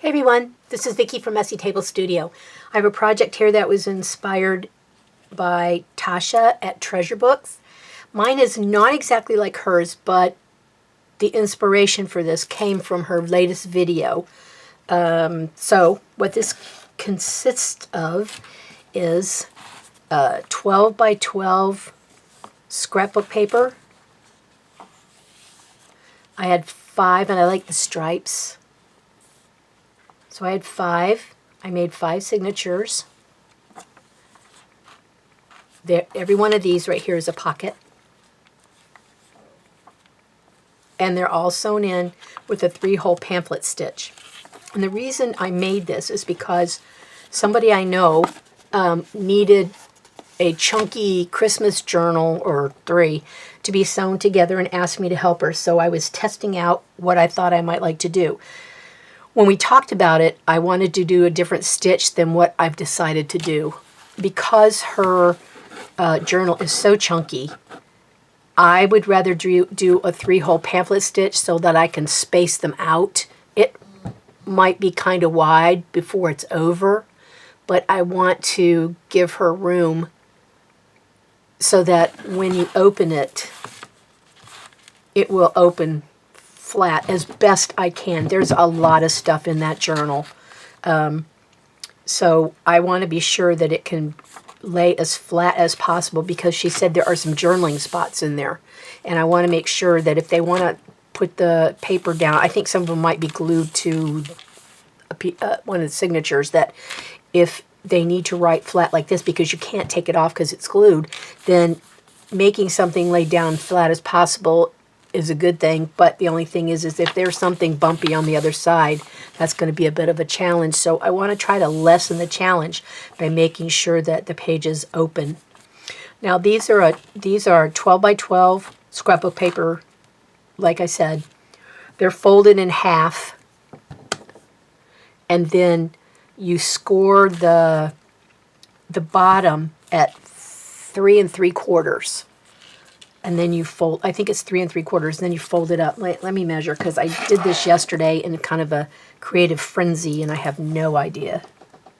Hey everyone, this is Vicki from Messy Table Studio. I have a project here that was inspired by Tasha at Treasure Books. Mine is not exactly like hers, but the inspiration for this came from her latest video. So what this consists of is 12 by 12 scrapbook paper. I had 5 and I like the stripes. So I had 5. I made 5 signatures. Every one of these right here is a pocket. And they're all sewn in with a 3-hole pamphlet stitch. And the reason I made this is because somebody I know needed a chunky Christmas journal or 3 to be sewn together and asked me to help her. So I was testing out what I thought I might like to do. When we talked about it, I wanted to do a different stitch than what I've decided to do. Because her journal is so chunky, I would rather do a 3-hole pamphlet stitch so that I can space them out. It might be kind of wide before it's over, but I want to give her room so that when you open it, it will open flat as best I can. There's a lot of stuff in that journal. So I want to be sure that it can lay as flat as possible because she said there are some journaling spots in there. And I want to make sure that if they want to put the paper down, I think some of them might be glued to one of the signatures, that if they need to write flat like this because you can't take it off because it's glued, then making something lay down flat as possible is a good thing. But the only thing is if there's something bumpy on the other side, that's going to be a bit of a challenge. So I want to try to lessen the challenge by making sure that the pages open. Now these are 12 by 12 scrapbook paper. Like I said, they're folded in half, and then you score the bottom at 3 3/4. And then you fold, I think it's 3 3/4, then you fold it up. Let me measure, because I did this yesterday in kind of a creative frenzy, and I have no idea.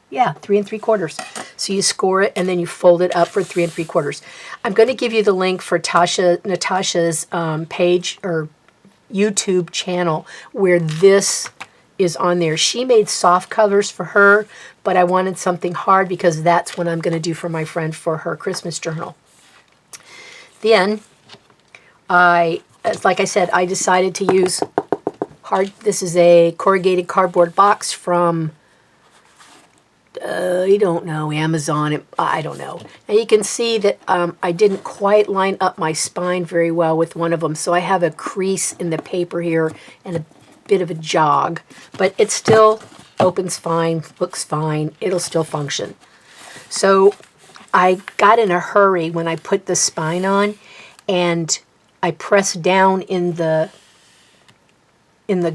Yeah, 3 3/4. So you score it, and then you fold it up for 3 3/4. I'm going to give you the link for Natasha's page or YouTube channel where this is on there. She made soft covers for her, but I wanted something hard because that's what I'm going to do for my friend for her Christmas journal. Then like I said, I decided to use this is a corrugated cardboard box from, I don't know, Amazon, I don't know. Now you can see that I didn't quite line up my spine very well with one of them, so I have a crease in the paper here and a bit of a jog, but it still opens fine, looks fine, it'll still function. So I got in a hurry when I put the spine on, and I pressed down in the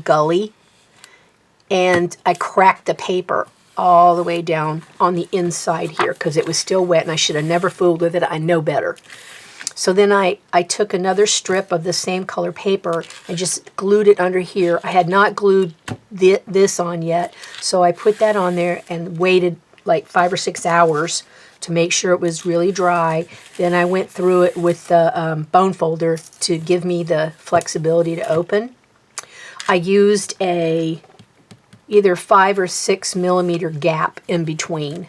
gully, and I cracked the paper all the way down on the inside here because it was still wet, and I should have never fooled with it. I know better. So then I took another strip of the same color paper and just glued it under here. I had not glued this on yet, so I put that on there and waited like 5 or 6 hours to make sure it was really dry. Then I went through it with the bone folder to give me the flexibility to open. I used either 5 or 6 millimeter gap in between.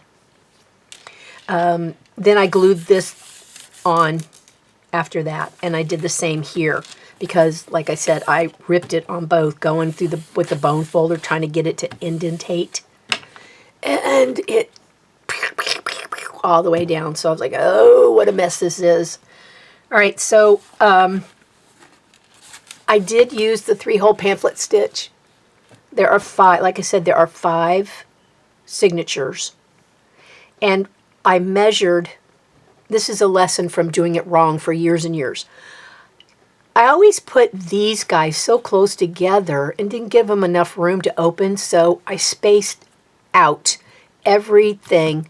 Then I glued this on after that, and I did the same here because, like I said, I ripped it on both, going through with the bone folder, trying to get it to indentate, and it all the way down. So I was like, oh, what a mess this is. All right, so I did use the 3-hole pamphlet stitch. There are 5, like I said, there are 5 signatures. And I measured, this is a lesson from doing it wrong for years and years. I always put these guys so close together and didn't give them enough room to open, so I spaced out everything.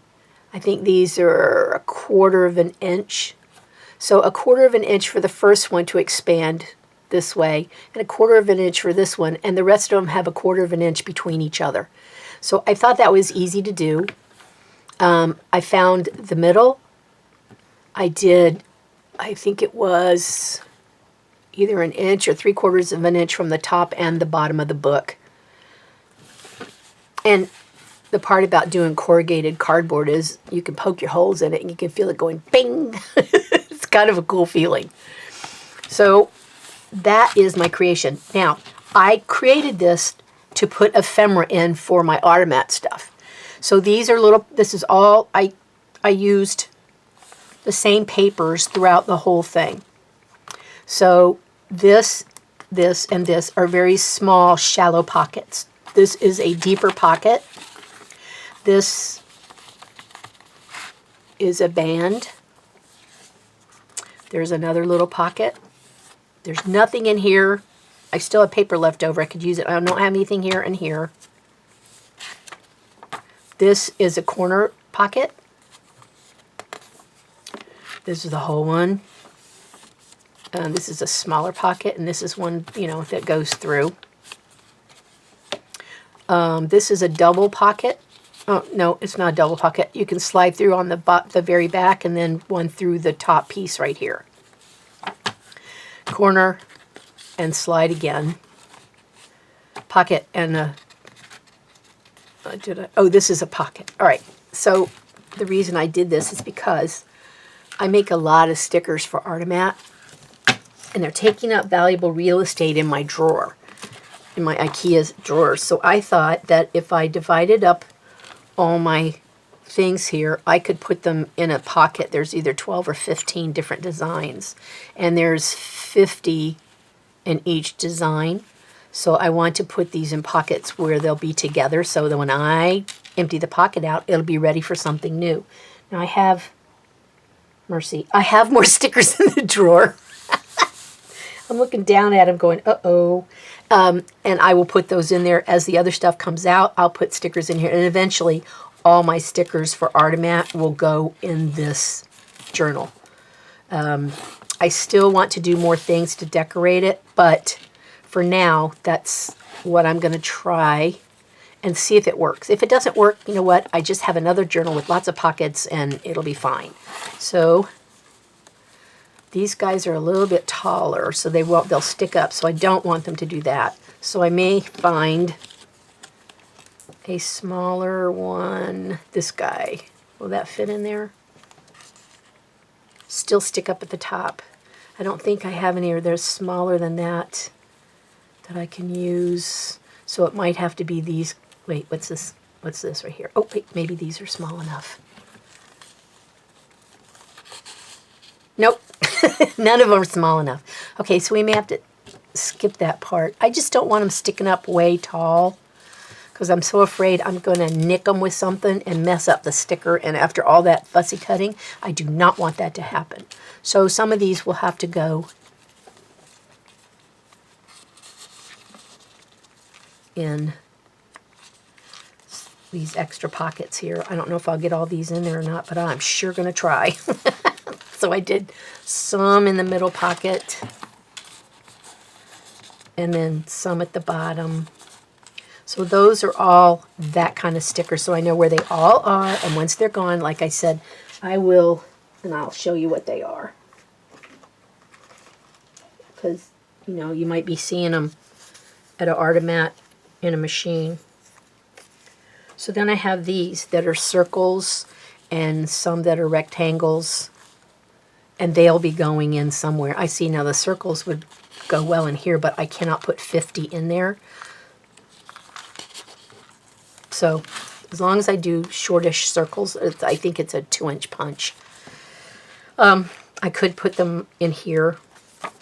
I think these are 1/4 of an inch. So 1/4 of an inch for the first one to expand this way, and a 1/4 of an inch for this one, and the rest of them have a 1/4 of an inch between each other. So I thought that was easy to do. I found the middle. I think it was either an inch or 3/4 of an inch from the top and the bottom of the book. And the part about doing corrugated cardboard is you can poke your holes in it and you can feel it going bing. It's kind of a cool feeling. So that is my creation. Now, I created this to put ephemera in for my automat stuff. So these are little, this is all, I used the same papers throughout the whole thing. So this, and this are very small, shallow pockets. This is a deeper pocket. This is a band. There's another little pocket. There's nothing in here. I still have paper left over. I could use it. I don't have anything here and here. This is a corner pocket. This is the whole one. This is a smaller pocket, and this is one, you know, that goes through. This is a double pocket. Oh, no, it's not a double pocket. You can slide through on the very back and then one through the top piece right here. Corner and slide again. Pocket and oh, this is a pocket. All right, so the reason I did this is because I make a lot of stickers for Artomat, and they're taking up valuable real estate in my drawer, in my IKEA drawers. So I thought that if I divided up all my things here, I could put them in a pocket. There's either 12 or 15 different designs, and there's 50 in each design. So I want to put these in pockets where they'll be together so that when I empty the pocket out, it'll be ready for something new. Now I have, mercy, I have more stickers in the drawer. I'm looking down at them going, uh-oh. And I will put those in there as the other stuff comes out. I'll put stickers in here. And eventually, all my stickers for Artomat will go in this journal. I still want to do more things to decorate it, but for now, that's what I'm going to try and see if it works. If it doesn't work, you know what? I just have another journal with lots of pockets, and it'll be fine. So these guys are a little bit taller, so they'll stick up, so I don't want them to do that. So I may find a smaller one. This guy, will that fit in there? Still stick up at the top. I don't think I have any, or they're smaller than that I can use. So it might have to be these. Wait, what's this? What's this right here? Oh, wait, maybe these are small enough. Nope. None of them are small enough. Okay, so we may have to skip that part. I just don't want them sticking up way tall because I'm so afraid I'm going to nick them with something and mess up the sticker. And after all that fussy cutting, I do not want that to happen. So some of these will have to go in these extra pockets here. I don't know if I'll get all these in there or not, but I'm sure going to try. So I did some in the middle pocket and then some at the bottom. So those are all that kind of sticker, so I know where they all are, and once they're gone, like I said, I will, and I'll show you what they are. Because, you know, you might be seeing them at an Artomat in a machine. So then I have these that are circles and some that are rectangles, and they'll be going in somewhere. I see now the circles would go well in here, but I cannot put 50 in there. So as long as I do shortish circles, I think it's a 2-inch punch. I could put them in here,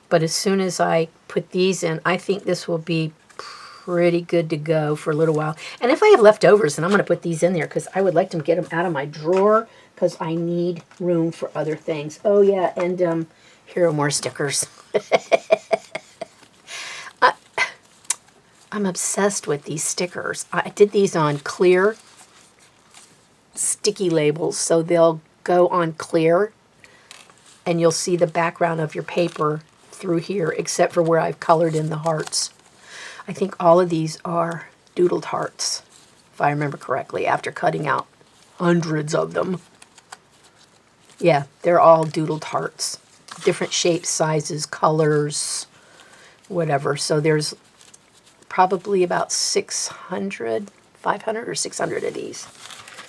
but as soon as I put these in, I think this will be pretty good to go for a little while. And if I have leftovers, then I'm going to put these in there because I would like to get them out of my drawer because I need room for other things. Oh yeah, and here are more stickers. I'm obsessed with these stickers. I did these on clear sticky labels, so they'll go on clear, and you'll see the background of your paper through here except for where I've colored in the hearts. I think all of these are doodled hearts, if I remember correctly, after cutting out hundreds of them. Yeah, they're all doodled hearts. Different shapes, sizes, colors, whatever. So there's probably about 500 or 600 of these.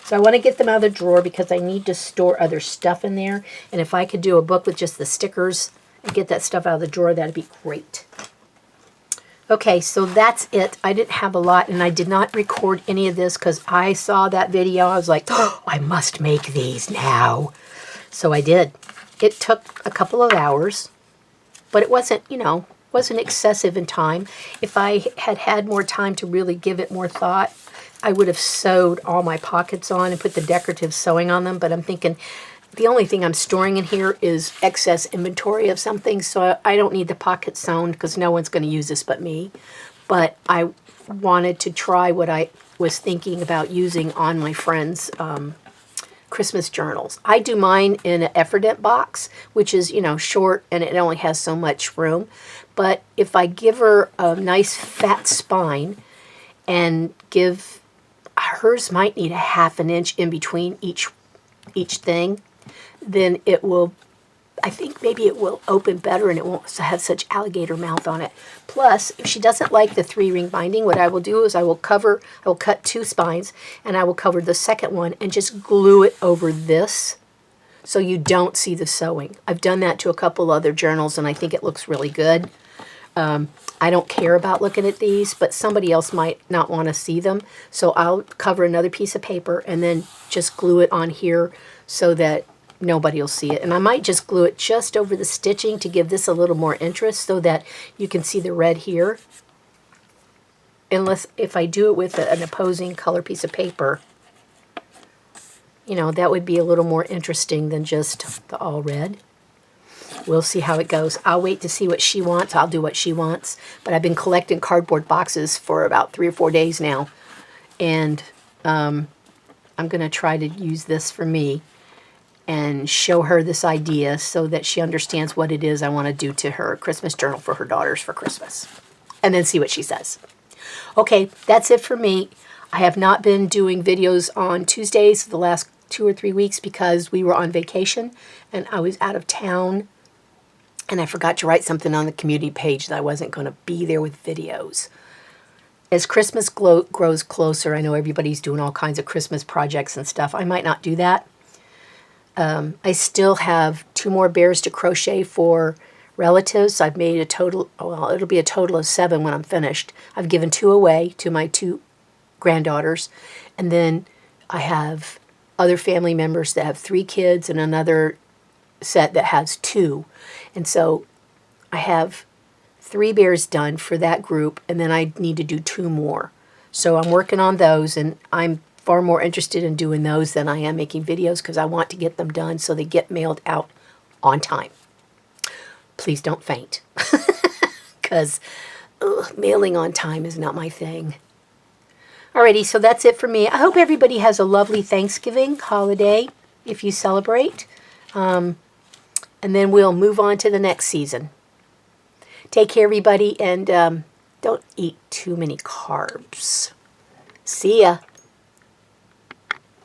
So I want to get them out of the drawer because I need to store other stuff in there. And if I could do a book with just the stickers and get that stuff out of the drawer, that'd be great. Okay, so that's it. I didn't have a lot, and I did not record any of this because I saw that video. I was like, oh, I must make these now. So I did. It took a couple of hours, but it wasn't, wasn't excessive in time. If I had had more time to really give it more thought, I would have sewed all my pockets on and put the decorative sewing on them, but I'm thinking the only thing I'm storing in here is excess inventory of something, so I don't need the pockets sewn because no one's going to use this but me. But I wanted to try what I was thinking about using on my friends' Christmas journals. I do mine in an Ephemera box, which is, short and it only has so much room. But if I give her a nice fat spine and hers might need a ½ an inch in between each thing, then it will, I think maybe it will open better and it won't have such alligator mouth on it. Plus, if she doesn't like the 3-ring binding, what I will do is I will cut 2 spines and I will cover the second one and just glue it over this so you don't see the sewing. I've done that to a couple other journals and I think it looks really good. I don't care about looking at these, but somebody else might not want to see them. So I'll cover another piece of paper and then just glue it on here so that nobody will see it. And I might just glue it just over the stitching to give this a little more interest so that you can see the red here. Unless if I do it with an opposing color piece of paper, that would be a little more interesting than just the all red. We'll see how it goes. I'll wait to see what she wants. I'll do what she wants. But I've been collecting cardboard boxes for about 3 or 4 days now. And I'm going to try to use this for me and show her this idea so that she understands what it is I want to do to her Christmas journal for her daughters for Christmas. And then see what she says. Okay, that's it for me. I have not been doing videos on Tuesdays the last 2 or 3 weeks because we were on vacation and I was out of town. And I forgot to write something on the community page that I wasn't going to be there with videos. As Christmas grows closer, I know everybody's doing all kinds of Christmas projects and stuff. I might not do that. I still have 2 more bears to crochet for relatives. I've made a total, well, it'll be a total of 7 when I'm finished. I've given 2 away to my 2 granddaughters. And then I have other family members that have 3 kids and another set that has 2. And so I have 3 bears done for that group, and then I need to do 2 more. So I'm working on those, and I'm far more interested in doing those than I am making videos because I want to get them done so they get mailed out on time. Please don't faint because mailing on time is not my thing. Alrighty, so that's it for me. I hope everybody has a lovely Thanksgiving holiday if you celebrate. And then we'll move on to the next season. Take care, everybody, and don't eat too many carbs. See ya.